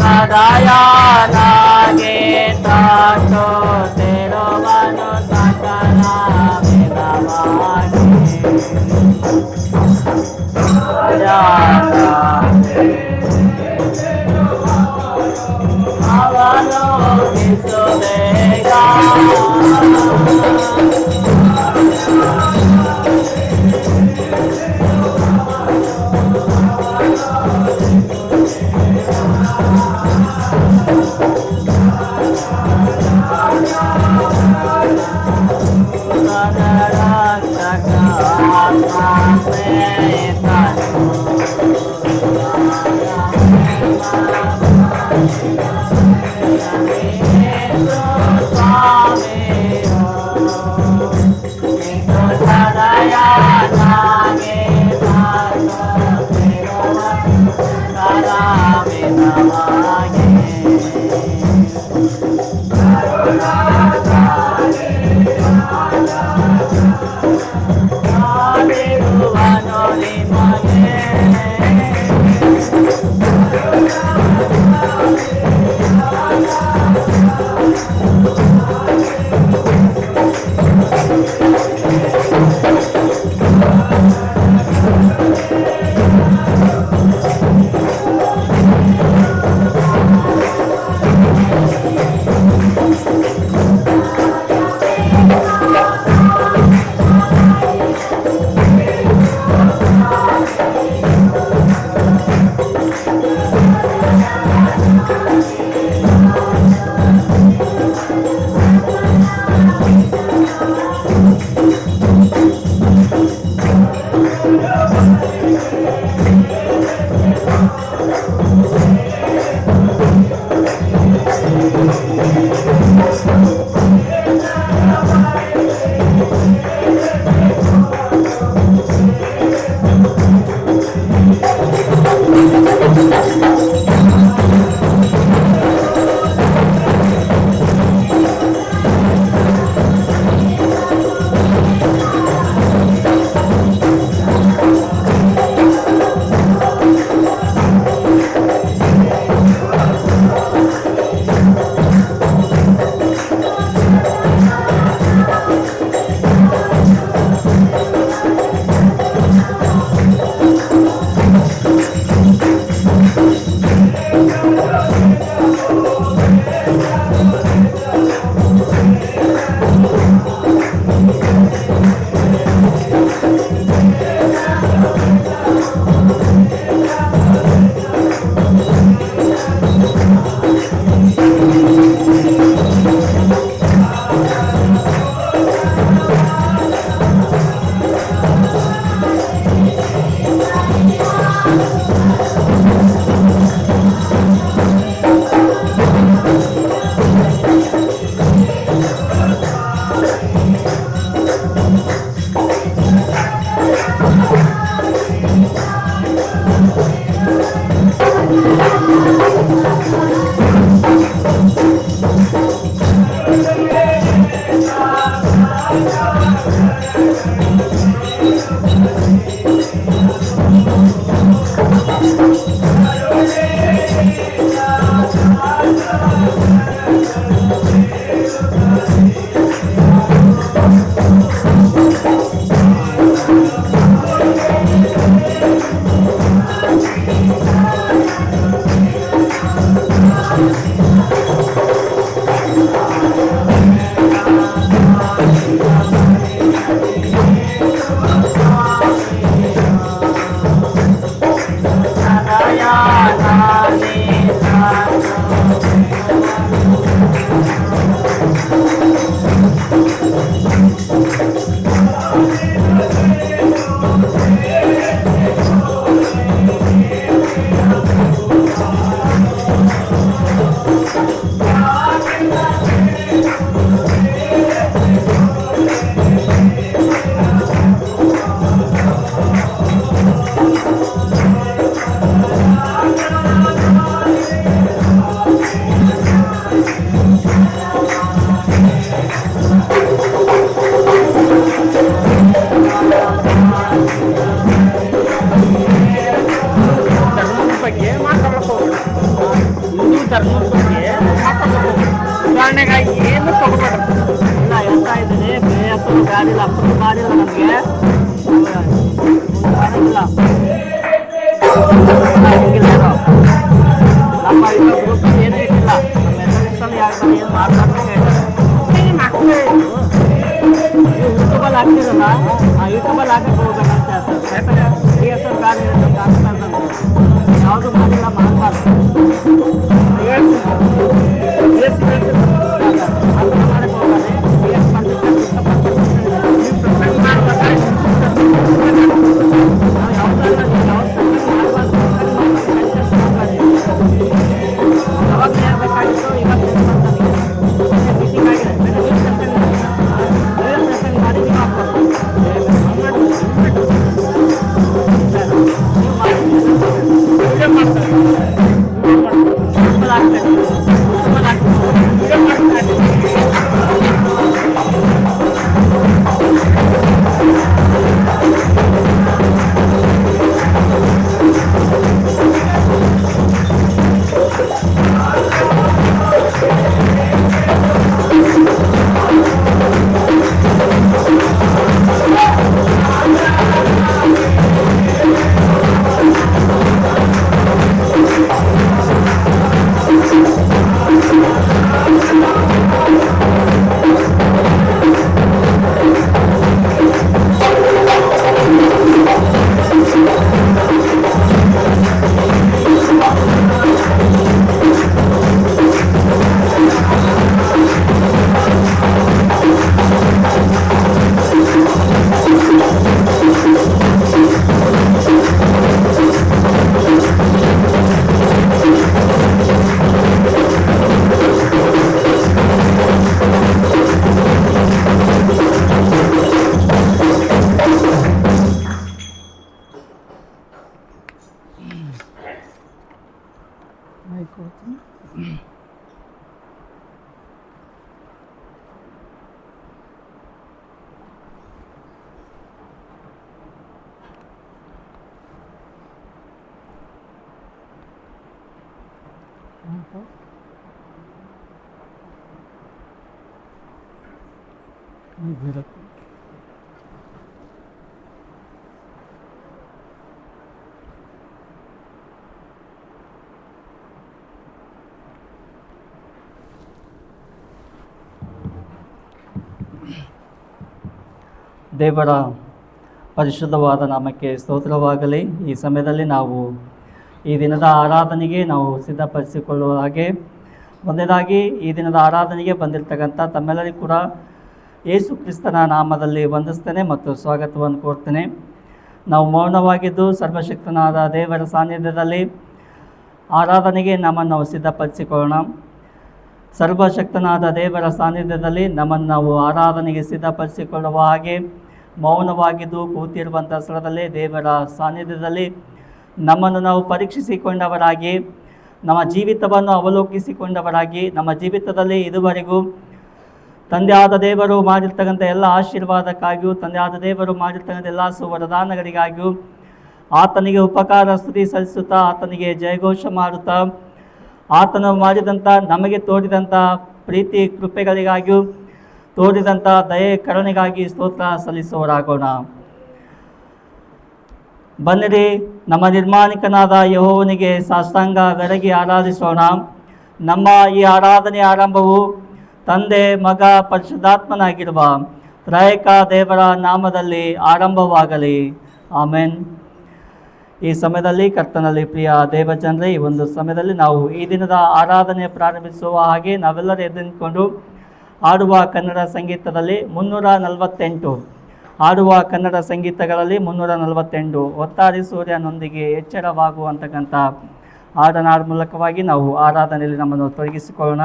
Sadayana Gita Tero Manu Sakala Vedavani Jata Avalo Visudega ಧರ್ಮಕ್ಕೆ ಉದಾಹರಣೆಗಾಗಿ ಏನು ತಗೋಬಾರ್ದು. ಇಲ್ಲ ಹೇಳ್ತಾ ಇದ್ದೀನಿ, ಬೇಸರು ಗಾಡಿಲ್ಲ ಅಪ್ರೂವ್ ಮಾಡಿಲ್ಲ ನಮಗೆ ಮಾಡಿಲ್ಲ. ನಮ್ಮ ಇರೋ ಗ್ರೂಪ್ ಏನೂ ಇಟ್ಟಿಲ್ಲ. ನಮ್ಮ ಹೆಸರಿಷ್ಟಲ್ಲಿ ಯಾರು ಏನು ಮಾತಾಡ್ತಾ ಹೇಳ್ತಾರೆ. ನೀವು ಯೂಟ್ಯೂಬಲ್ಲಿ ಹಾಕ್ತಿರಲ್ಲ, ಆ ಯೂಟ್ಯೂಬಲ್ಲಿ ಹಾಕಕ್ಕೆ ಹೋಗೋಣ ಅಂತ ಹೇಳ್ತಾರೆ. ಯಾಕಂದರೆ ಬೇಸರು ಗಾಡಿ ಇರುತ್ತೆ ಆಗ್ತಾ ಇದ್ದಂಗೆ ಯಾವುದು ಮಾಡಿಲ್ಲ ಮಾಡಬಾರ್ದು. ದೇವರ ಪರಿಶುದ್ಧವಾದ ನಾಮಕ್ಕೆ ಸ್ತೋತ್ರವಾಗಲಿ. ಈ ಸಮಯದಲ್ಲಿ ನಾವು ಈ ದಿನದ ಆರಾಧನೆಗೆ ನಾವು ಸಿದ್ಧಪಡಿಸಿಕೊಳ್ಳುವ ಹಾಗೆ ಒಂದೇದಾಗಿ ಈ ದಿನದ ಆರಾಧನೆಗೆ ಬಂದಿರತಕ್ಕಂಥ ತಮ್ಮೆಲ್ಲರಿಗೂ ಕೂಡ ಯೇಸು ಕ್ರಿಸ್ತನ ನಾಮದಲ್ಲಿ ವಂದಿಸ್ತೇನೆ ಮತ್ತು ಸ್ವಾಗತವನ್ನು ಕೋರ್ತೇನೆ. ನಾವು ಮೌನವಾಗಿದ್ದು ಸರ್ವಶಕ್ತನಾದ ದೇವರ ಸಾನ್ನಿಧ್ಯದಲ್ಲಿ ಆರಾಧನೆಗೆ ನಮ್ಮನ್ನು ನಾವು ಸಿದ್ಧಪಡಿಸಿಕೊಳ್ಳೋಣ. ಸರ್ವಶಕ್ತನಾದ ದೇವರ ಸಾನ್ನಿಧ್ಯದಲ್ಲಿ ನಮ್ಮನ್ನು ನಾವು ಆರಾಧನೆಗೆ ಸಿದ್ಧಪಡಿಸಿಕೊಳ್ಳುವ ಹಾಗೆ ಮೌನವಾಗಿದ್ದು ಕೂತಿರುವಂಥ ಸ್ಥಳದಲ್ಲಿ ದೇವರ ಸಾನ್ನಿಧ್ಯದಲ್ಲಿ ನಮ್ಮನ್ನು ನಾವು ಪರೀಕ್ಷಿಸಿಕೊಂಡವರಾಗಿ, ನಮ್ಮ ಜೀವಿತವನ್ನು ಅವಲೋಕಿಸಿಕೊಂಡವರಾಗಿ, ನಮ್ಮ ಜೀವಿತದಲ್ಲಿ ಇದುವರೆಗೂ ತಂದೆಯಾದ ದೇವರು ಮಾಡಿರ್ತಕ್ಕಂಥ ಎಲ್ಲ ಆಶೀರ್ವಾದಕ್ಕಾಗಿಯೂ, ತಂದೆಯಾದ ದೇವರು ಮಾಡಿರ್ತಕ್ಕಂಥ ಎಲ್ಲ ಸುವರದಾನಗಳಿಗಾಗಿಯೂ ಆತನಿಗೆ ಉಪಕಾರ ಸ್ತುತಿ ಸಲ್ಲಿಸುತ್ತಾ, ಆತನಿಗೆ ಜಯಘೋಷ ಮಾಡುತ್ತಾ, ಆತನು ಮಾಡಿದಂಥ ನಮಗೆ ತೋರಿದಂಥ ಪ್ರೀತಿ ಕೃಪೆಗಳಿಗಾಗಿಯೂ ತೋರಿದಂಥ ದಯೆ ಕರುಣೆಗಾಗಿ ಸ್ತೋತ್ರ ಸಲ್ಲಿಸುವರಾಗೋಣ. ಬನ್ನಿರಿ, ನಮ್ಮ ನಿರ್ಮಾಣಿಕನಾದ ಯೆಹೋವನಿಗೆ ಸಾಷ್ಟಾಂಗ ಬೆರಗಿ ಆರಾಧಿಸೋಣ. ನಮ್ಮ ಈ ಆರಾಧನೆಯ ಆರಂಭವು ತಂದೆ, ಮಗ, ಪರಿಶುದ್ಧಾತ್ಮನಾಗಿರುವ ತ್ರಯೇಕ ದೇವರ ನಾಮದಲ್ಲಿ ಆರಂಭವಾಗಲಿ. ಆಮೆನ್. ಈ ಸಮಯದಲ್ಲಿ ಕರ್ತನಲ್ಲಿ ಪ್ರಿಯ ದೇವಜನರೇ, ಈ ಒಂದು ಸಮಯದಲ್ಲಿ ನಾವು ಈ ದಿನದ ಆರಾಧನೆ ಪ್ರಾರಂಭಿಸುವ ಹಾಗೆ ನಾವೆಲ್ಲರೂ ಎದ್ದು ನಿಂತ್ಕೊಂಡು ಹಾಡುವ ಕನ್ನಡ ಸಂಗೀತದಲ್ಲಿ 348 ಹಾಡುವ ಕನ್ನಡ ಸಂಗೀತಗಳಲ್ಲಿ 348 ಒತ್ತಾರಿ ಸೂರ್ಯನೊಂದಿಗೆ ಎಚ್ಚರವಾಗುವಂತಕ್ಕಂಥ ಹಾಡಿನ ಮೂಲಕವಾಗಿ ನಾವು ಆರಾಧನೆಯಲ್ಲಿ ನಮ್ಮನ್ನು ತೊಡಗಿಸಿಕೊಳ್ಳೋಣ.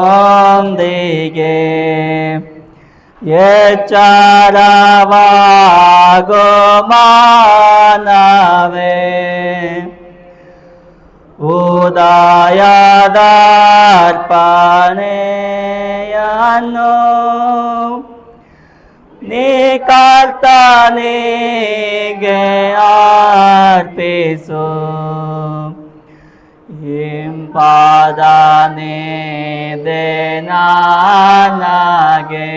ಸೂರ್ಯನೊಂದಿಗೆ ಎಚ್ಚರವಾಗೋ ಮಾನವೇ, ಉದಯದರ್ಪಣೆಯ ನೀ ಕರ್ತನಿಗೆ ಅರ್ಪಿಸು. ಹಿಂಪಾದನೆ ನನಗೆ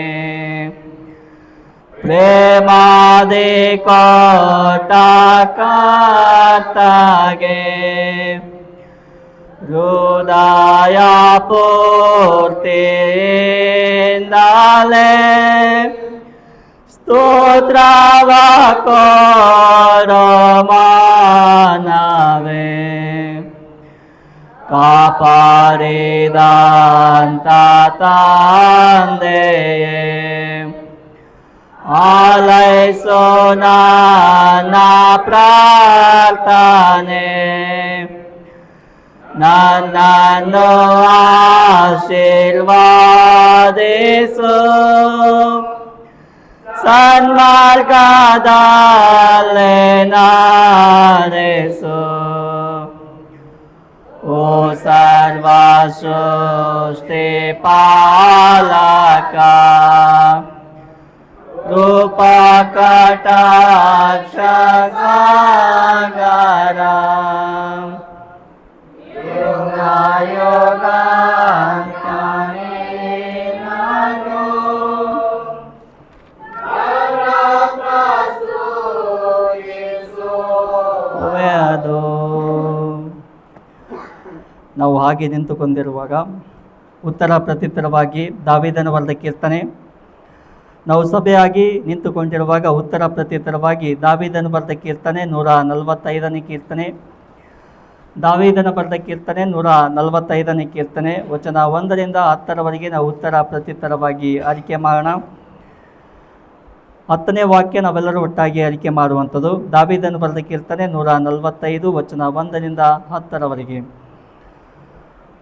ಪ್ರೇಮಾದಿ ಕೊಟ್ಟ ಕರ್ತಗೆ ಹೃದಯ ಪೂರ್ತಿಯಿಂದಲೇ ಸ್ತೋತ್ರವ ಕೊಡೋ ಮಾನವೇ. ಕಾಪಾಡಿದಂತ ತಂದೆಯೇ, ಆಲೈಸೋ ನನ್ನ ಪ್ರಾರ್ಥನೆ, ನನ್ನನ್ನು ಆಶೀರ್ವಾದಿಸು. ಸನ್ಮಾರ್ಗದಲ್ಲೇ ನಡೆಸು. ಓ ಸರ್ವ ಸೃಷ್ಟಿ ಪಾಲಕ, ರೂಪ ಕಟಾಕ್ಷ ಸಾಗರ, ಯೋಗ ಯೋಗ ಅದು. ನಾವು ಹಾಗೆ ನಿಂತುಕೊಂಡಿರುವಾಗ ಉತ್ತರ ಪ್ರತ್ಯುತ್ತರವಾಗಿ ದಾವೀದನ ಬರೆದ ಕೀರ್ತನೆ. ನಾವು ಸಭೆಯಾಗಿ ನಿಂತುಕೊಂಡಿರುವಾಗ ಉತ್ತರ ಪ್ರತ್ಯುತ್ತರವಾಗಿ ದಾವೀದನ ಬರೆದ ಕೀರ್ತನೆ 145ನೇ ಕೀರ್ತನೆ. ದಾವೀದನ ಬರೆದ ಕೀರ್ತನೆ 145ನೇ ಕೀರ್ತನೆ, ವಚನ 1ರಿಂದ 10ರವರೆಗೆ ನಾವು ಉತ್ತರ ಪ್ರತ್ಯುತ್ತರವಾಗಿ ಆರಿಕೆ ಮಾಡೋಣ. 10ನೇ ವಾಕ್ಯ ನಾವೆಲ್ಲರೂ ಒಟ್ಟಾಗಿ ಆರಿಕೆ ಮಾಡುವಂಥದ್ದು. ದಾವೀದನ ಬರೆದ ಕೀರ್ತನೆ 145 ವಚನ 1ರಿಂದ 10ರವರೆಗೆ.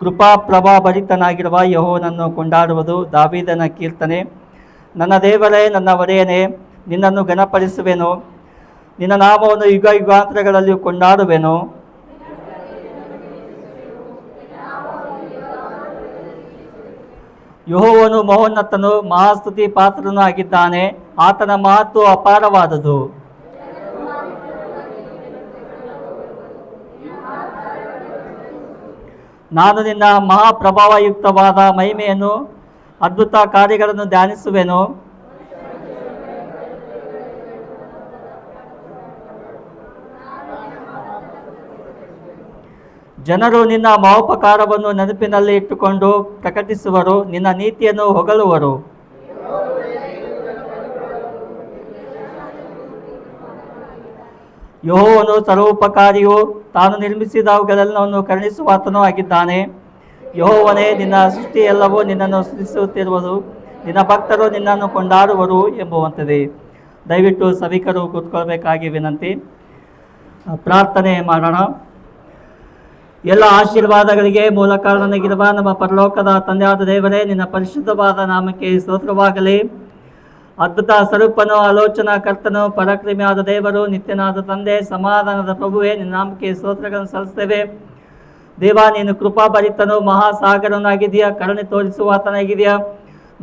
ಕೃಪಾ ಪ್ರಭಾಭರಿತನಾಗಿರುವ ಯೆಹೋವನನ್ನು ಕೊಂಡಾಡುವುದು. ದಾವೀದನ ಕೀರ್ತನೆ. ನನ್ನ ದೇವರೇ, ನನ್ನ ಒಡೆಯನೇ, ನಿನ್ನನ್ನು ಘನಪಡಿಸುವೆನು. ನಿನ್ನ ನಾಮವನ್ನು ಯುಗ ಯುಗಾಂತರಗಳಲ್ಲಿ ಕೊಂಡಾಡುವೆನು. ಯೆಹೋವನು ಮಹೋನ್ನತನು, ಮಹಾಸ್ತುತಿ ಪಾತ್ರನೂ ಆಗಿದ್ದಾನೆ. ಆತನ ಮಹತ್ವ ಅಪಾರವಾದುದು. ನಾನು ನಿನ್ನ ಮಹಾಪ್ರಭಾವಯುಕ್ತವಾದ ಮಹಿಮೆಯನ್ನು, ಅದ್ಭುತ ಕಾರ್ಯಗಳನ್ನು ಧ್ಯಾನಿಸುವೆನು. ಜನರು ನಿನ್ನ ಮಹೋಪಕಾರವನ್ನು ನೆನಪಿನಲ್ಲಿ ಇಟ್ಟುಕೊಂಡು ಪ್ರಕಟಿಸುವರು, ನಿನ್ನ ನೀತಿಯನ್ನು ಹೊಗಳುವರು. ಯೆಹೋವನು ಸರ್ವೋಪಕಾರಿಯು, ತಾನು ನಿರ್ಮಿಸಿದವುಗಳೆಲ್ಲವನ್ನು ಕರುಣಿಸುವಾತನೂ ಆಗಿದ್ದಾನೆ. ಯೆಹೋವನೇ, ನಿನ್ನ ಸೃಷ್ಟಿ ಎಲ್ಲವೂ ನಿನ್ನನ್ನು ಸ್ತುತಿಸುತ್ತಿರುವುದು, ನಿನ್ನ ಭಕ್ತರು ನಿನ್ನನ್ನು ಕೊಂಡಾಡುವರು ಎಂಬುವಂಥದ್ದೇ. ದಯವಿಟ್ಟು ಸಭಿಕರು ಕೂತ್ಕೊಳ್ಬೇಕಾಗಿ ವಿನಂತಿ. ಪ್ರಾರ್ಥನೆ ಮಾಡೋಣ. ಎಲ್ಲ ಆಶೀರ್ವಾದಗಳಿಗೆ ಮೂಲ ಕಾರಣನಾಗಿರುವ ನಮ್ಮ ಪರಲೋಕದ ತಂದೆಯಾದ ದೇವರೇ, ನಿನ್ನ ಪರಿಶುದ್ಧವಾದ ನಾಮಕ್ಕೆ ಸ್ತೋತ್ರವಾಗಲಿ. ಅದ್ಭುತ ಸ್ವರೂಪನು, ಆಲೋಚನಾ ಕರ್ತನು, ಪರಾಕ್ರಮಿಯಾದ ದೇವರು, ನಿತ್ಯನಾದ ತಂದೆ, ಸಮಾಧಾನದ ಪ್ರಭುವೇ, ನಿನ್ನ ನಾಮಕ್ಕೆ ಸ್ತೋತ್ರಗಳನ್ನು ಸಲ್ಲಿಸ್ತೇವೆ. ದೇವ, ನೀನು ಕೃಪಾಭರಿತನು, ಮಹಾಸಾಗರನಾಗಿದೆಯಾ, ಕರುಣೆ ತೋರಿಸುವಾತನಾಗಿದೆಯಾ.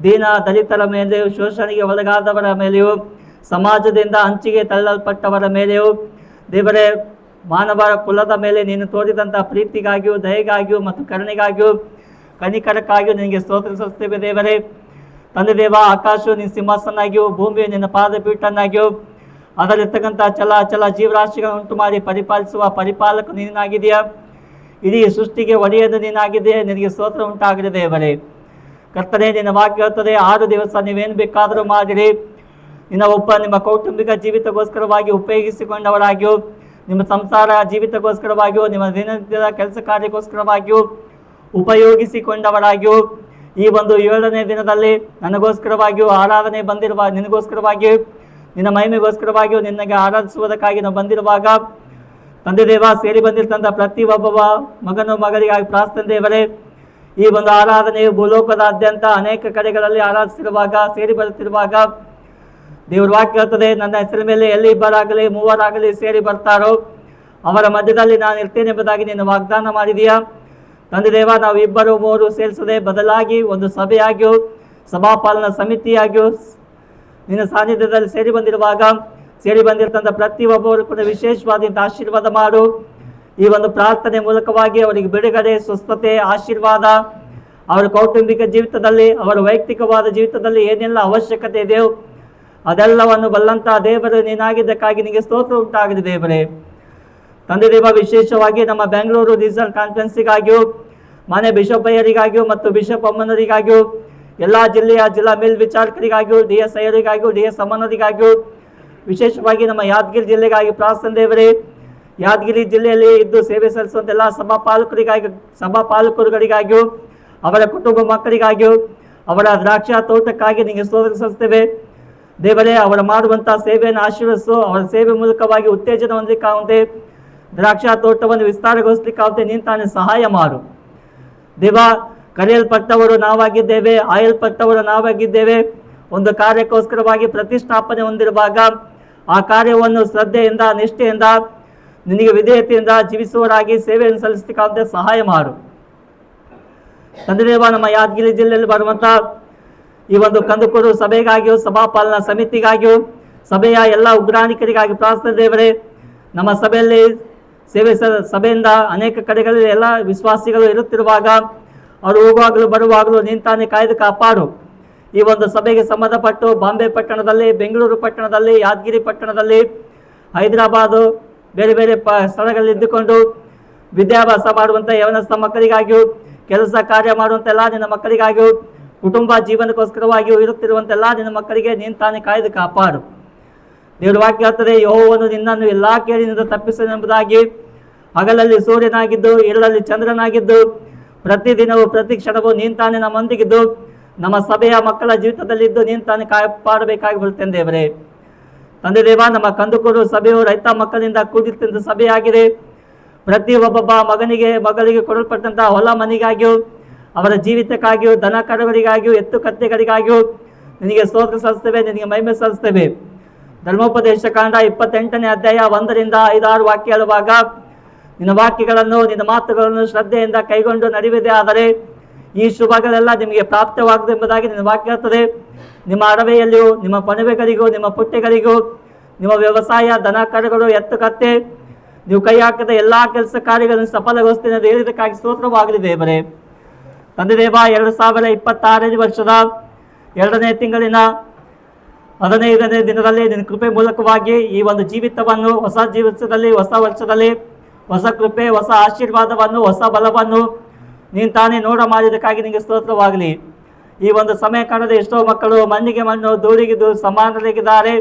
ದೀನ ದಲಿತರ ಮೇಲೆಯೂ, ಶೋಷಣೆಗೆ ಒಳಗಾದವರ ಮೇಲೆಯೂ, ಸಮಾಜದಿಂದ ಹಂಚಿಗೆ ತಳ್ಳಲ್ಪಟ್ಟವರ ಮೇಲೆಯೂ, ದೇವರೇ, ಮಾನವ ಕುಲದ ಮೇಲೆ ನೀನು ತೋರಿದಂಥ ಪ್ರೀತಿಗಾಗಿಯೂ, ದಯೆಗಾಗಿಯೂ ಮತ್ತು ಕರುಣೆಗಾಗಿಯೂ, ಕನಿಕರಕ್ಕಾಗಿಯೂ ನಿನಗೆ ಸ್ತೋತ್ರ ಸಲ್ಲಿಸ್ತೇವೆ. ದೇವರೇ, ತಂದೆ ದೇವ, ಆಕಾಶವು ನಿನ್ನ ಸಿಂಹಾಸನಾಗಿಯೂ, ಭೂಮಿಯು ನಿನ್ನ ಪಾದಪೀಠನಾಗಿಯೂ, ಅದರಲ್ಲಿರ್ತಕ್ಕಂಥ ಚಲ ಅಚಲ ಜೀವರಾಶಿಗಳನ್ನು ಉಂಟು ಮಾಡಿ ಪರಿಪಾಲಿಸುವ ಪರಿಪಾಲಕ ನೀನಾಗಿದೆಯಾ. ಇಡೀ ಸೃಷ್ಟಿಗೆ ಒಡೆಯದು ನೀನಾಗಿದೆ. ನಿನಗೆ ಸ್ತೋತ್ರ ಉಂಟಾಗಿದೆ ದೇವರೇ. ಕರ್ತನೇ, ನಿನ್ನ ವಾಕ್ಯ ಹೇಳ್ತದೆ, 6 ದಿವಸ ನೀವೇನು ಬೇಕಾದರೂ ಮಾಡಿರಿ, ನಿಮ್ಮ ಕೌಟುಂಬಿಕ ಜೀವಿತಗೋಸ್ಕರವಾಗಿ ಉಪಯೋಗಿಸಿಕೊಂಡವರಾಗಿಯೂ, ನಿಮ್ಮ ಸಂಸಾರ ಜೀವಿತಗೋಸ್ಕರವಾಗಿಯೂ, ನಿಮ್ಮ ದಿನನಿತ್ಯದ ಕೆಲಸ ಕಾರ್ಯಕ್ಕೋಸ್ಕರವಾಗಿಯೂ ಉಪಯೋಗಿಸಿಕೊಂಡವರಾಗಿಯೂ, ಈ ಒಂದು 7ನೇ ದಿನದಲ್ಲಿ ನನಗೋಸ್ಕರವಾಗಿಯೂ ಆರಾಧನೆ ಬಂದಿರುವ ನಿನಗೋಸ್ಕರವಾಗಿಯೂ, ನಿನ್ನ ಮಹಿಮೆಗೋಸ್ಕರವಾಗಿಯೂ ನಿನಗೆ ಆರಾಧಿಸುವುದಕ್ಕಾಗಿ ನಾವು ಬಂದಿರುವಾಗ, ತಂದೆ ದೇವ, ಸೇರಿ ಬಂದಿರ್ತಂಥ ಪ್ರತಿ ಒಬ್ಬ ಮಗನು ಮಗಳಿಗಾಗಿ ಪ್ರಾರ್ಥನೆ ದೇವರೇ, ಈ ಒಂದು ಆರಾಧನೆಯು ಭೂಲೋಕದಾದ್ಯಂತ ಅನೇಕ ಕಡೆಗಳಲ್ಲಿ ಆರಾಧಿಸಿರುವಾಗ, ಸೇರಿ ಬರುತ್ತಿರುವಾಗ, ದೇವ್ರ ವಾಕ್ಯ ಹೇಳ್ತದೆ, ನನ್ನ ಹೆಸರ ಮೇಲೆ ಎಲ್ಲಿ 2 3 ಸೇರಿ ಬರ್ತಾರೋ ಅವರ ಮಧ್ಯದಲ್ಲಿ ನಾನು ಇರ್ತೇನೆ ಎಂಬುದಾಗಿ ನೀನು ವಾಗ್ದಾನ ಮಾಡಿದೀಯಾ. ತಂದೆ ದೇವ, ನಾವು ಇಬ್ಬರು ಮೂವರು ಸೇರಿಸದೆ ಬದಲಾಗಿ ಒಂದು ಸಭೆಯಾಗಿಯೂ ಸಭಾಪಾಲನಾ ಸಮಿತಿಯಾಗಿಯೂ ನಿನ್ನ ಸಾನ್ನಿಧ್ಯದಲ್ಲಿ ಸೇರಿ ಬಂದಿರ್ತಂಥ ಪ್ರತಿಯೊಬ್ಬರು ಕೂಡ ವಿಶೇಷವಾದಂಥ ಆಶೀರ್ವಾದ ಮಾಡು. ಈ ಒಂದು ಪ್ರಾರ್ಥನೆ ಮೂಲಕವಾಗಿ ಅವರಿಗೆ ಬಿಡುಗಡೆ, ಸ್ವಸ್ಥತೆ, ಆಶೀರ್ವಾದ, ಅವರ ಕೌಟುಂಬಿಕ ಜೀವಿತದಲ್ಲಿ, ಅವರ ವೈಯಕ್ತಿಕವಾದ ಜೀವಿತದಲ್ಲಿ ಏನೆಲ್ಲ ಅವಶ್ಯಕತೆ ಇದೆಯೋ ಅದೆಲ್ಲವನ್ನು ಬಲ್ಲಂತ ದೇವರು ನೀನಾಗಿದ್ದಕ್ಕಾಗಿ ನಿನಗೆ ಸ್ತೋತ್ರ ಉಂಟಾಗಿದೆ ದೇವರೇ. ತಂದೆ ದೇವ, ವಿಶೇಷವಾಗಿ ನಮ್ಮ ಬೆಂಗಳೂರು ರೀಜನಲ್ ಕಾನ್ಫರೆನ್ಸಿಗಾಗಿಯೂ ಮಾನ್ಯ ಬಿಷಪ್ ಅಯ್ಯರಿಗಾಗಿಯೂ ಮತ್ತು ಬಿಷಪ್ ಅಮ್ಮನವರಿಗಾಗಿಯೂ ಎಲ್ಲ ಜಿಲ್ಲೆಯ ಜಿಲ್ಲಾ ಮೇಲ್ವಿಚಾರಕರಿಗಾಗಿಯೂ DS ಅಯ್ಯರಿಗಾಗಿಯೂ DS ಅಮ್ಮನವರಿಗಾಗಿಯೂ ವಿಶೇಷವಾಗಿ ನಮ್ಮ ಯಾದಗಿರಿ ಜಿಲ್ಲೆಗಾಗಿ ಪ್ರಾರ್ಥನೆ ದೇವರೇ. ಯಾದಗಿರಿ ಜಿಲ್ಲೆಯಲ್ಲಿ ಇದ್ದು ಸೇವೆ ಸಲ್ಲಿಸುವಂಥ ಎಲ್ಲ ಸಭಾಪಾಲಕರುಗಳಿಗಾಗಿಯೂ ಅವರ ಕುಟುಂಬ ಮಕ್ಕಳಿಗಾಗಿಯೂ ಅವರ ದ್ರಾಕ್ಷಾ ತೋಟಕ್ಕಾಗಿ ನಿಮಗೆ ಸ್ತೋತ್ರ ಸಲ್ಲಿಸುತ್ತೇವೆ ದೇವರೇ. ಅವರು ಮಾಡುವಂಥ ಸೇವೆಯನ್ನು ಆಶೀರ್ವದಿಸು. ಅವರ ಸೇವೆ ಮೂಲಕವಾಗಿ ಉತ್ತೇಜನ ಹೊಂದಲಿಕ್ಕಾಗುತ್ತೆ, ದ್ರಾಕ್ಷಾ ತೋಟವನ್ನು ವಿಸ್ತಾರಗೊಳಿಸಲಿಕ್ಕಾಗುತ್ತೆ. ನೀನು ತಾನೇ ಸಹಾಯ ಮಾಡು ದೇವ. ಕರೆಯಲ್ಪಟ್ಟವರು ನಾವಾಗಿದ್ದೇವೆ, ಆಯಲ್ಪಟ್ಟವರು ನಾವಾಗಿದ್ದೇವೆ. ಒಂದು ಕಾರ್ಯಕ್ಕೋಸ್ಕರವಾಗಿ ಪ್ರತಿಷ್ಠಾಪನೆ ಹೊಂದಿರುವಾಗ ಆ ಕಾರ್ಯವನ್ನು ಶ್ರದ್ಧೆಯಿಂದ, ನಿಷ್ಠೆಯಿಂದ, ನಿನಗೆ ವಿಧೇಯತೆಯಿಂದ ಜೀವಿಸುವವರಾಗಿ ಸೇವೆಯನ್ನು ಸಲ್ಲಿಸಲಿಕ್ಕಾಗುತ್ತೆ ಸಹಾಯ ಮಾಡು ತಂದೆ ದೇವ. ನಮ್ಮ ಯಾದಗಿರಿ ಜಿಲ್ಲೆಯಲ್ಲಿ ಬರುವಂಥ ಈ ಒಂದು ಕಂದುಕೂರು ಸಭೆಗಾಗಿಯೂ ಸಭಾಪಾಲನಾ ಸಮಿತಿಗಾಗಿಯೂ ಸಭೆಯ ಎಲ್ಲ ಉಗ್ರಾಣಿಕರಿಗಾಗಿ ಪ್ರಾರ್ಥನೆ ದೇವರೇ. ನಮ್ಮ ಸಭೆಯಲ್ಲಿ ಸಭೆಯಿಂದ ಅನೇಕ ಕಡೆಗಳಲ್ಲಿ ಎಲ್ಲ ವಿಶ್ವಾಸಿಗಳು ಇರುತ್ತಿರುವಾಗ ಅವರು ಹೋಗುವಾಗಲೂ ಬರುವಾಗಲೂ ನೀನು ತಾನೇ ಕಾಯ್ದು ಕಾಪಾಡು. ಈ ಒಂದು ಸಭೆಗೆ ಸಂಬಂಧಪಟ್ಟು ಬಾಂಬೆ ಪಟ್ಟಣದಲ್ಲಿ, ಬೆಂಗಳೂರು ಪಟ್ಟಣದಲ್ಲಿ, ಯಾದಗಿರಿ ಪಟ್ಟಣದಲ್ಲಿ, ಹೈದರಾಬಾದು, ಬೇರೆ ಬೇರೆ ಸ್ಥಳಗಳಲ್ಲಿ ಇದ್ದುಕೊಂಡು ವಿದ್ಯಾಭ್ಯಾಸ ಮಾಡುವಂಥ ಯವನಸ್ಥ ಮಕ್ಕಳಿಗಾಗಿಯೂ, ಕೆಲಸ ಕಾರ್ಯ ಮಾಡುವಂಥ ಎಲ್ಲ ನಿನ್ನ ಮಕ್ಕಳಿಗಾಗಿಯೂ, ಕುಟುಂಬ ಜೀವನಕ್ಕೋಸ್ಕರವಾಗಿಯೂ ಇರುತ್ತಿರುವಂತೆಲ್ಲ ನಿನ್ನ ಮಕ್ಕಳಿಗೆ ನೀನು ತಾನೇ ಕಾಯ್ದು ಕಾಪಾಡು. ದೇವರ ವಾಕ್ಯ ಹೇಳ್ತದೆ, ಯೆಹೋವನು ನಿನ್ನನ್ನು ಎಲ್ಲ ಕೇಳಿನಿಂದ ತಪ್ಪಿಸನೆಂಬುದಾಗಿ. ಹಗಲಲ್ಲಿ ಸೂರ್ಯನಾಗಿದ್ದು, ಇರಳಲ್ಲಿ ಚಂದ್ರನಾಗಿದ್ದು, ಪ್ರತಿದಿನವೂ ಪ್ರತಿ ಕ್ಷಣವೂ ನೀನು ತಾನೇ ನಮ್ಮೊಂದಿಗಿದ್ದು ನಮ್ಮ ಸಭೆಯ ಮಕ್ಕಳ ಜೀವಿತದಲ್ಲಿದ್ದು ನೀನು ತಾನೇ ಕಾಪಾಡಬೇಕಾಗಿ ಬರುತ್ತೇನೆ ದೇವರೇ. ತಂದೆ ದೇವ, ನಮ್ಮ ಕಂದುಕೂರು ಸಭೆಯು ರೈತ ಮಕ್ಕಳಿಂದ ಕೂಡಿರ್ತಂಥ ಸಭೆಯಾಗಿದೆ. ಪ್ರತಿ ಒಬ್ಬೊಬ್ಬ ಮಗಳಿಗೆ ಕೊಡಲ್ಪಟ್ಟಂತಹ ಹೊಲ ಮನೆಗಾಗಿಯೂ, ಅವರ ಜೀವಿತಕ್ಕಾಗಿಯೂ, ದನ ಕರುಗಳಿಗಾಗಿಯೂ, ಎತ್ತು ಕತ್ತೆಗಳಿಗಾಗಿಯೂ ನಿನಗೆ ಸ್ತೋತ್ರ ಸಲ್ಲಿಸ್ತೇವೆ, ನಿನಗೆ ಮಹಿಮೆ ಸಲ್ಲಿಸ್ತೇವೆ. ಧರ್ಮೋಪದೇಶ ಕಾಂಡ 28ನೇ ಅಧ್ಯಾಯ 1ರಿಂದ 5-6 ವಾಕ್ಯ ಹೇಳುವಾಗ ನಿನ್ನ ವಾಕ್ಯಗಳನ್ನು, ನಿನ್ನ ಮಾತುಗಳನ್ನು ಶ್ರದ್ಧೆಯಿಂದ ಕೈಗೊಂಡು ನಡೆಯುವುದೇ ಆದರೆ ಈ ಶುಭಗಳೆಲ್ಲ ನಿಮಗೆ ಪ್ರಾಪ್ತವಾಗುವುದು ಎಂಬುದಾಗಿ ನಿನ್ನ ವಾಕ್ಯ ಇರ್ತದೆ. ನಿಮ್ಮ ಅಡವೆಯಲ್ಲಿಯೂ, ನಿಮ್ಮ ಪಣವೆಗಳಿಗೂ, ನಿಮ್ಮ ಪುಟ್ಟೆಗಳಿಗೂ, ನಿಮ್ಮ ವ್ಯವಸಾಯ, ದನ ಕರುಗಳು, ಎತ್ತು ಕತ್ತೆ, ನೀವು ಕೈ ಹಾಕದ ಎಲ್ಲ ಕೆಲಸ ಕಾರ್ಯಗಳನ್ನು ಸಫಲಗೊಳಿಸ್ತೀನಿ ಎಂದು ಹೇಳಿದಕ್ಕಾಗಿ ಸ್ತೋತ್ರವಾಗಲಿ ದೇವರೇ. ತಂದೆ ದೇವ, 2026ನೇ ವರ್ಷದ 2ನೇ ತಿಂಗಳಿನ 15ನೇ ದಿನದಲ್ಲಿ ನಿನ್ನ ಕೃಪೆ ಮೂಲಕವಾಗಿ ಈ ಒಂದು ಜೀವಿತವನ್ನು, ಹೊಸ ಜೀವಿತದಲ್ಲಿ, ಹೊಸ ವರ್ಷದಲ್ಲಿ ಹೊಸ ಕೃಪೆ, ಹೊಸ ಆಶೀರ್ವಾದವನ್ನು, ಹೊಸ ಬಲವನ್ನು ನೀನು ತಾನೇ ನೋಡ ಮಾಡಿದ್ದಕ್ಕಾಗಿ ನಿನಗೆ ಸ್ತೋತ್ರವಾಗಲಿ. ಈ ಒಂದು ಸಮಯ ಕಾಣದೆ ಎಷ್ಟೋ ಮಕ್ಕಳು ಮಣ್ಣಿಗೆ ಮಣ್ಣು, ಧೂಳಿಗಿದ್ದು ಸಮಾನರಾಗಿದ್ದಾರೆ.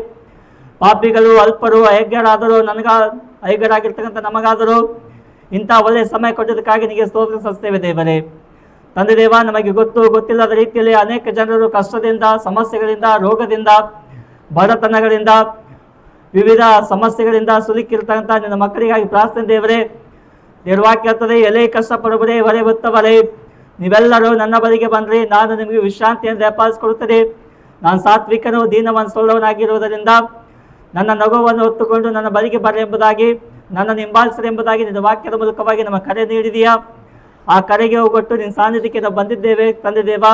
ಪಾಪಿಗಳು, ಅಲ್ಪರು, ಅಯೋಗ್ಯರಾದರೂ, ಅಯೋಗ್ಯರಾಗಿರ್ತಕ್ಕಂಥ ನಮಗಾದರೂ ಇಂಥ ಒಳ್ಳೆಯ ಸಮಯ ಕೊಟ್ಟಿದ್ದಕ್ಕಾಗಿ ನಿನಗೆ ಸ್ತೋತ್ರ ಸಲ್ಲಿಸ್ತೇವೆ ದೇವರೇ. ತಂದೆ ದೇವ, ನಮಗೆ ಗೊತ್ತಿಲ್ಲದ ರೀತಿಯಲ್ಲಿ ಅನೇಕ ಜನರು ಕಷ್ಟದಿಂದ, ಸಮಸ್ಯೆಗಳಿಂದ, ರೋಗದಿಂದ, ಬಡತನಗಳಿಂದ, ವಿವಿಧ ಸಮಸ್ಯೆಗಳಿಂದ ಸುಲಿಕ್ಕಿರ್ತಕ್ಕಂಥ ನಿನ್ನ ಮಕ್ಕಳಿಗಾಗಿ ಪ್ರಾರ್ಥನೆ ದೇವರೇ. ದೇವರ ವಾಕ್ಯ ಇರ್ತದೆ, ಎಲೆ ಕಷ್ಟಪಡುವರೇ, ಹೊರೆ ಹೊತ್ತವರೇ, ನೀವೆಲ್ಲರೂ ನನ್ನ ಬಳಿಗೆ ಬಂದರೆ ನಾನು ನಿಮಗೆ ವಿಶ್ರಾಂತಿಯನ್ನು ದಯಪಾಲಿಸಿಕೊಡುತ್ತೇನೆ. ನಾನು ಸಾತ್ವಿಕನು, ದೀನವನ್ಸುಳ್ಳವನಾಗಿರುವುದರಿಂದ ನನ್ನ ನಗುವನ್ನು ಹೊತ್ತುಕೊಂಡು ನನ್ನ ಬಳಿಗೆ ಬರ್ರಿ ಎಂಬುದಾಗಿ, ನನ್ನನ್ನು ಹಿಂಬಾಲಿಸ್ರಿ ಎಂಬುದಾಗಿ ನಿನ್ನ ವಾಕ್ಯದ ಮೂಲಕವಾಗಿ ನಮ್ಮ ಕರೆ ನೀಡಿದೆಯಾ. ಆ ಕರೆಗೆ ಹೋಗೊಟ್ಟು ನಿನ್ನ ಸಾನ್ನಿಧ್ಯಕ್ಕೆ ನಾವು ಬಂದಿದ್ದೇವೆ ತಂದೆ ದೇವ.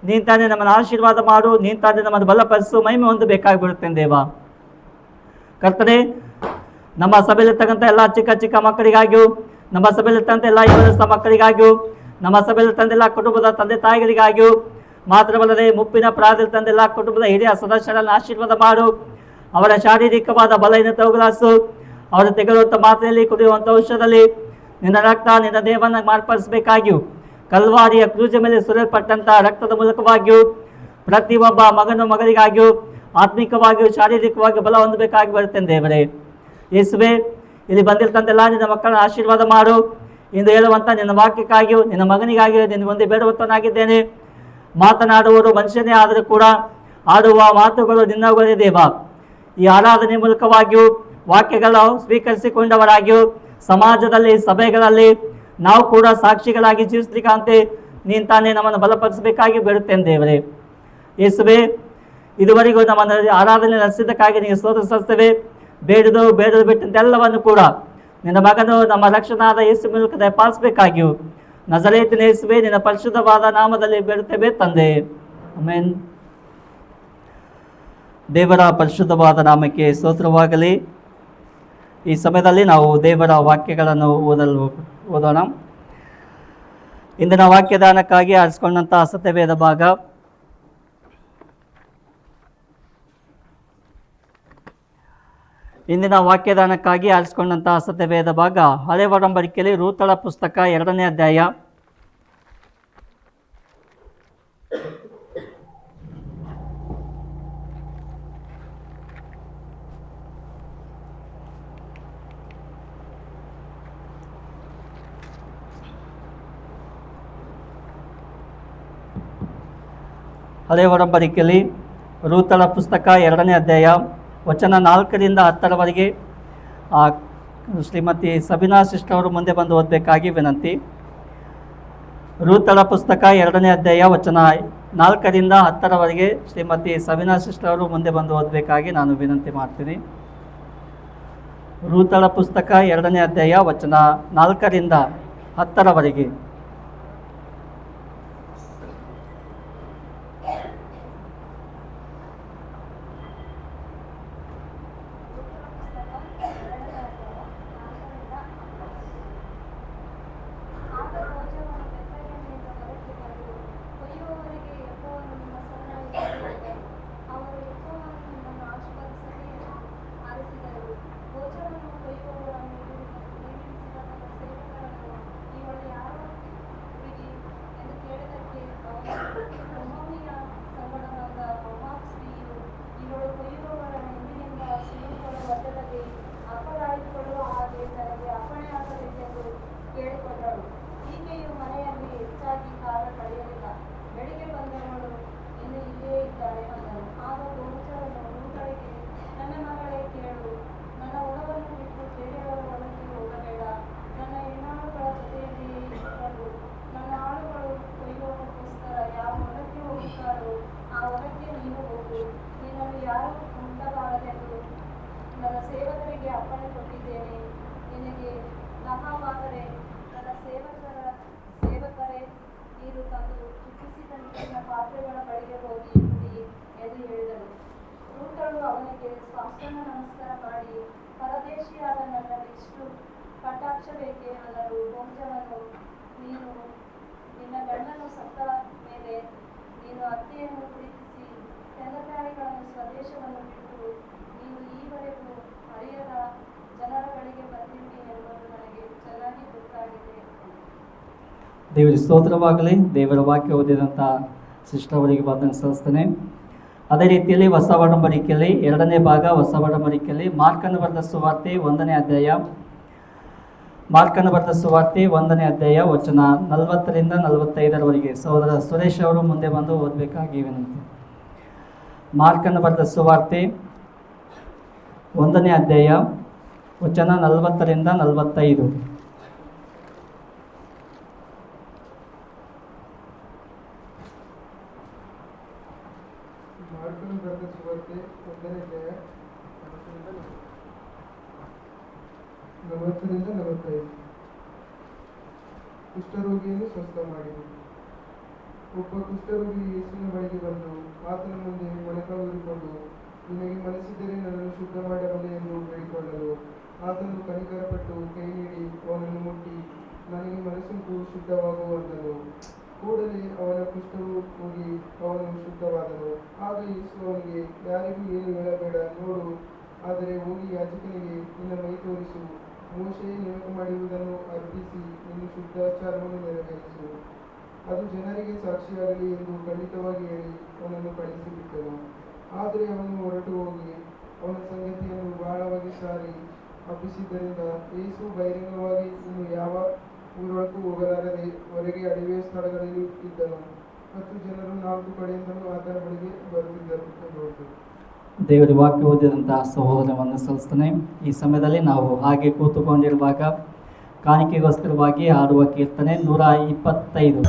ನೀನು ತಾನೇ ನಮ್ಮನ್ನು ಆಶೀರ್ವಾದ ಮಾಡು, ನೀನು ತಾನೇ ನಮ್ಮನ್ನು ಬಲಪಡಿಸು, ಮಹಿಮೆ ಹೊಂದಬೇಕಾಗಿಬಿಡುತ್ತೇನೆ ದೇವ. ಕರ್ತನೆ, ನಮ್ಮ ಸಭೆಯಲ್ಲಿರ್ತಕ್ಕಂಥ ಎಲ್ಲ ಚಿಕ್ಕ ಮಕ್ಕಳಿಗಾಗಿಯೂ, ನಮ್ಮ ಸಭೆಯಲ್ಲಿರ್ತಕ್ಕಂಥ ಎಲ್ಲ ಯುವನಸ್ಥ ಮಕ್ಕಳಿಗಾಗಿಯೂ, ನಮ್ಮ ಸಭೆಯಲ್ಲಿರ್ತಕ್ಕಂಥ ಎಲ್ಲ ಕುಟುಂಬದ ತಂದೆ ತಾಯಿಗಳಿಗಾಗಿಯೂ ಮಾತ್ರವಲ್ಲದೆ ಮುಪ್ಪಿನ ಪ್ರಾಯದಲ್ಲಿರ್ತಕ್ಕಂಥ ಎಲ್ಲ ಕುಟುಂಬದ ಹಿರಿಯ ಸದಸ್ಯರನ್ನು ಆಶೀರ್ವಾದ ಮಾಡು. ಅವರ ಶಾರೀರಿಕವಾದ ಬಲಹೀನತೆ ಹೋಗಲಾಡಿಸು. ಅವರು ತೆಗೆದುವಂಥ ಮಾತ್ರೆಯಲ್ಲಿ, ಕುಡಿಯುವಂಥ ಔಷಧದಲ್ಲಿ ನಿನ್ನ ರಕ್ತ, ನಿನ್ನ ದೇಹವನ್ನು ಮಾರ್ಪಡಿಸಬೇಕಾಗಿಯೂ, ಕಲ್ವಾರಿಯ ಕ್ರೂಜ ಮೇಲೆ ಸುರಿಯಲ್ಪಟ್ಟಂಥ ರಕ್ತದ ಮೂಲಕವಾಗಿಯೂ ಪ್ರತಿಯೊಬ್ಬ ಮಗಳಿಗಾಗಿಯೂ ಆತ್ಮಿಕವಾಗಿಯೂ ಶಾರೀರಿಕವಾಗಿಯೂ ಬಲ ಹೊಂದಬೇಕಾಗಿ ಬರುತ್ತೇನೆ ದೇವರೇ. ಯೇಸುವೆ, ಇಲ್ಲಿ ಬಂದಿರ್ತಂತೆಲ್ಲ ನಿನ್ನ ಮಕ್ಕಳನ್ನ ಆಶೀರ್ವಾದ ಮಾಡು. ಇಂದು ಹೇಳುವಂಥ ನಿನ್ನ ವಾಕ್ಯಕ್ಕಾಗಿಯೂ, ನಿನ್ನ ಮಗನಿಗಾಗಿಯೂ ನಿನ್ನ ಮುಂದೆ ಬೇಡುವಂತನಾಗಿದ್ದೇನೆ. ಮಾತನಾಡುವವರು ಮನುಷ್ಯನೇ ಆದರೂ ಕೂಡ ಆಡುವ ಮಾತುಗಳು ನಿನ್ನವುಗಳೇ ದೇವ. ಈ ಆರಾಧನೆ ಮೂಲಕವಾಗಿಯೂ ವಾಕ್ಯಗಳು ಸ್ವೀಕರಿಸಿಕೊಂಡವರಾಗಿಯೂ ಸಮಾಜದಲ್ಲಿ, ಸಭೆಗಳಲ್ಲಿ ನಾವು ಕೂಡ ಸಾಕ್ಷಿಗಳಾಗಿ ಜೀವಿಸಲಿಕ್ಕಂತೆ ನೀನು ತಾನೇ ನಮ್ಮನ್ನು ಬಲಪಡಿಸಬೇಕಾಗಿ ಬೇಡುತ್ತೇನೆ ದೇವರೇ. ಯೇಸುವೆ, ಇದುವರೆಗೂ ನಮ್ಮನ್ನು ಆರಾಧನೆ ನಡೆಸಿದ್ದಕ್ಕಾಗಿ ನೀವು ಸ್ತೋತ್ರ ಸಲ್ಲಿಸ್ತೇವೆ. ಬೇಡದು ಬಿಟ್ಟಂತೆಲ್ಲವನ್ನು ಕೂಡ ನಿನ್ನ ಮಗನು ನಮ್ಮ ರಕ್ಷಣಾದ ಯೇಸು ಮೂಲಕ ದಯಪಾಲಿಸಬೇಕಾಗಿಯೂ ನಜರೇತಿನ ಯೇಸುವೇ, ನಿನ್ನ ಪರಿಶುದ್ಧವಾದ ನಾಮದಲ್ಲಿ ಬೇಡುತ್ತೇವೆ ತಂದೆ, ಆಮೆನ್. ದೇವರ ಪರಿಶುದ್ಧವಾದ ನಾಮಕ್ಕೆ ಸ್ತೋತ್ರವಾಗಲಿ. ಈ ಸಮಯದಲ್ಲಿ ನಾವು ದೇವರ ವಾಕ್ಯಗಳನ್ನು ಓದೋಣ. ಇಂದಿನ ವಾಕ್ಯದಾನಕ್ಕಾಗಿ ಆರಿಸಿಕೊಂಡಂತಹ ಸತ್ಯವೇದ ಭಾಗ ಹಳೆ ಒಡಂಬಡಿಕೆಯಲ್ಲಿ ರೂತಳ ಪುಸ್ತಕ 2ನೇ ಅಧ್ಯಾಯ. ಹಳೆ ಒಡಂಬಡಿಕೆಯಲ್ಲಿ ರೂತಳ ಪುಸ್ತಕ 2ನೇ ಅಧ್ಯಾಯ ವಚನ 4ರಿಂದ 10ರವರೆಗೆ ಶ್ರೀಮತಿ ಸಬಿನಾ ಸಿಸ್ಟರ್ ಅವರು ಮುಂದೆ ಬಂದು ಓದಬೇಕಾಗಿ ವಿನಂತಿ. ರೂತಳ ಪುಸ್ತಕ 2ನೇ ಅಧ್ಯಾಯ ವಚನ 4ರಿಂದ 10ರವರೆಗೆ ಶ್ರೀಮತಿ ಸಬಿನಾ ಸಿಸ್ಟರ್ ಅವರು ಮುಂದೆ ಬಂದು ಓದಬೇಕಾಗಿ ನಾನು ವಿನಂತಿ ಮಾಡ್ತೀನಿ. ರೂತಳ ಪುಸ್ತಕ 2ನೇ ಅಧ್ಯಾಯ ವಚನ 4ರಿಂದ 10ರವರೆಗೆ. ದೇವರ ಸ್ತೋತ್ರವಾಗಲಿ. ದೇವರ ವಾಕ್ಯ ಓದಿದಂಥ ಸಿಸ್ಟರ್ ಅವರಿಗೆ ಬಂದನ್ನು ಸಲ್ಲಿಸ್ತೇನೆ. ಅದೇ ರೀತಿಯಲ್ಲಿ ಹೊಸ ಒಡಂಬಡಿಕೆಯಲ್ಲಿ 2ನೇ ಭಾಗ, ಹೊಸ ಒಡಂಬಡಿಕೆಯಲ್ಲಿ ಮಾರ್ಕನ ಬರೆದ ಸುವಾರ್ತೆ 1ನೇ ಅಧ್ಯಾಯ ವಚನ 40ರಿಂದ 45ರವರೆಗೆ ಸಹೋದರ ಸುರೇಶ್ ಅವರು ಮುಂದೆ ಬಂದು ಓದಬೇಕಾಗಿ ವಿನಂತಿ. ಮಾರ್ಕನ ಬರೆದ ಸುವಾರ್ತೆ 1ನೇ ಅಧ್ಯಾಯ ವಚನ 40ರಿಂದ 45. ಮಾರ್ಕನ ಬರೆದ ಸುವಾರ್ತೆ 1ನೇ ಅಧ್ಯಾಯ 40ರಿಂದ 45. ಕುಷ್ಠರೋಗಿಯನ್ನು ಸ್ವಸ್ಥ ಮಾಡಿದರು. ಒಬ್ಬ ಕುಷ್ಠರೋಗಿ ಯೇಸುವಿನ ಬಳಿಗೆ ಬಂದು ಆತನ ಮುಂದೆ ಮೊಣಕಾಲೂರಿಕೊಂಡು, ನಿನಗೆ ಮನಸ್ಸಿದ್ದರೆ ನನ್ನನ್ನು ಶುದ್ಧ ಮಾಡಬಲ್ಲೆ ಎಂದು ಬೇಡಿಕೊಂಡರು. ಆತನು ಕನಿಕರಪಟ್ಟು ಕೈ ನೀಡಿ ಅವನನ್ನು ಮುಟ್ಟಿ, ನನಗೆ ಮನಸ್ಸುಂಟು, ಶುದ್ಧವಾಗು ಅಂದನು. ಕೂಡಲೇ ಅವನ ಕುಷ್ಠವು ಹೋಗಿ ಅವನು ಶುದ್ಧವಾದನು. ಆಗ ಯೇಸು ಅವನಿಗೆ, ಯಾರಿಗೂ ಏನು ಹೇಳಬೇಡ, ನೋಡು, ಆದರೆ ಹೋಗಿ ಯಾಜಕನಿಗೆ ನಿನ್ನ ಮೈ ತೋರಿಸು, ಮೋಶೆಯೇ ನೇಮಕ ಮಾಡಿರುವುದನ್ನು ಅರ್ಪಿಸಿ ನಿನ್ನ ಶುದ್ಧಾಚಾರವನ್ನು ನೆರವೇರಿಸು, ಅದು ಜನರಿಗೆ ಸಾಕ್ಷಿಯಾಗಲಿ ಎಂದು ಖಂಡಿತವಾಗಿ ಹೇಳಿ ಅವನನ್ನು ಕಳುಹಿಸಿಬಿಟ್ಟನು. ಆದರೆ ಅವನು ಹೊರಟು ಹೋಗಿ ಅವನ ಸಂಗತಿಯನ್ನು ಬಹಳವಾಗಿ ಸಾರಿ ಹಬ್ಬಿಸಿದ್ದರಿಂದ ಯೇಸು ಬಹಿರಂಗವಾಗಿ ಇನ್ನು ಯಾವ ಊರೊಳಗೂ ಹೋಗಲಾರದೆ ಹೊರಗೆ ಅಡವಿಯ ಸ್ಥಳಗಳಲ್ಲಿ ಇದ್ದನು. ಮತ್ತು ಜನರು 4 ಕಡೆಯಿಂದಲೂ ಆತನ ಬಳಿಗೆ ಬರುತ್ತಿದ್ದರು ಎಂಬುದು. ದೇವರ ವಾಕ್ಯ ಓದಿದಂತಹ ಸಹೋದರವನ್ನು ಸಲ್ಲಿಸ್ತಾನೆ. ಈ ಸಮಯದಲ್ಲಿ ನಾವು ಹಾಗೆ ಕೂತುಕೊಂಡಿರುವಾಗ ಕಾಣಿಕೆಗೋಸ್ಕರವಾಗಿ ಹಾಡುವ ಕೀರ್ತನೆ 125.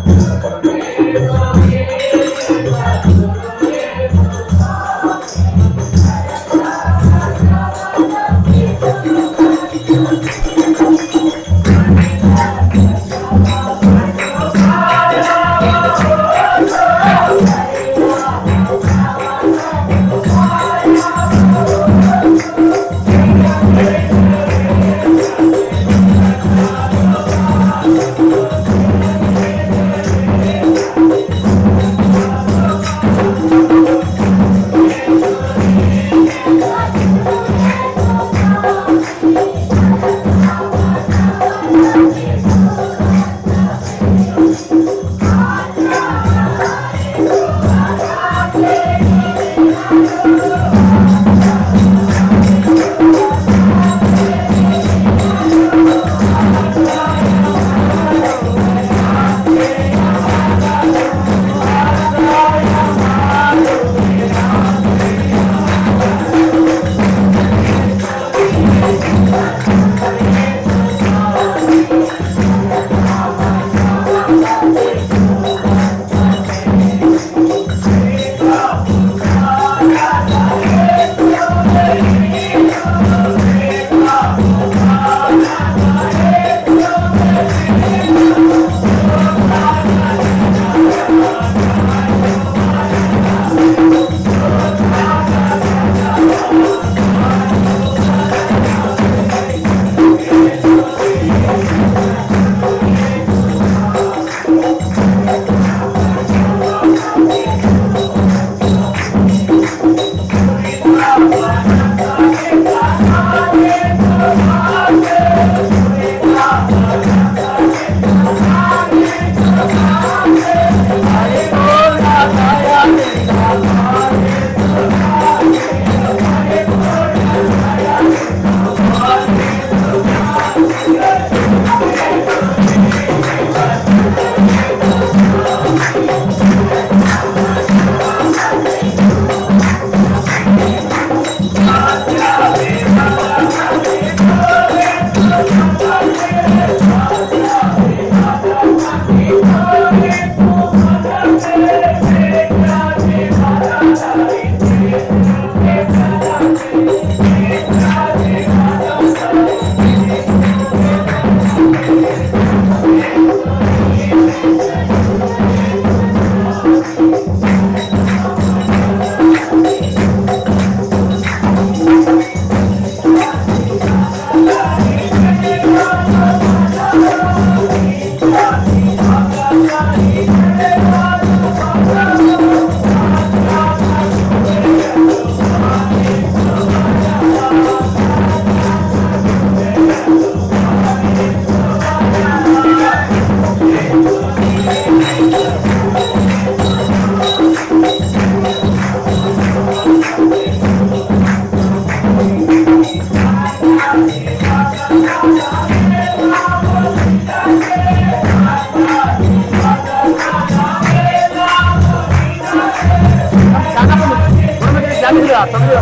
ತೊಂದರೆ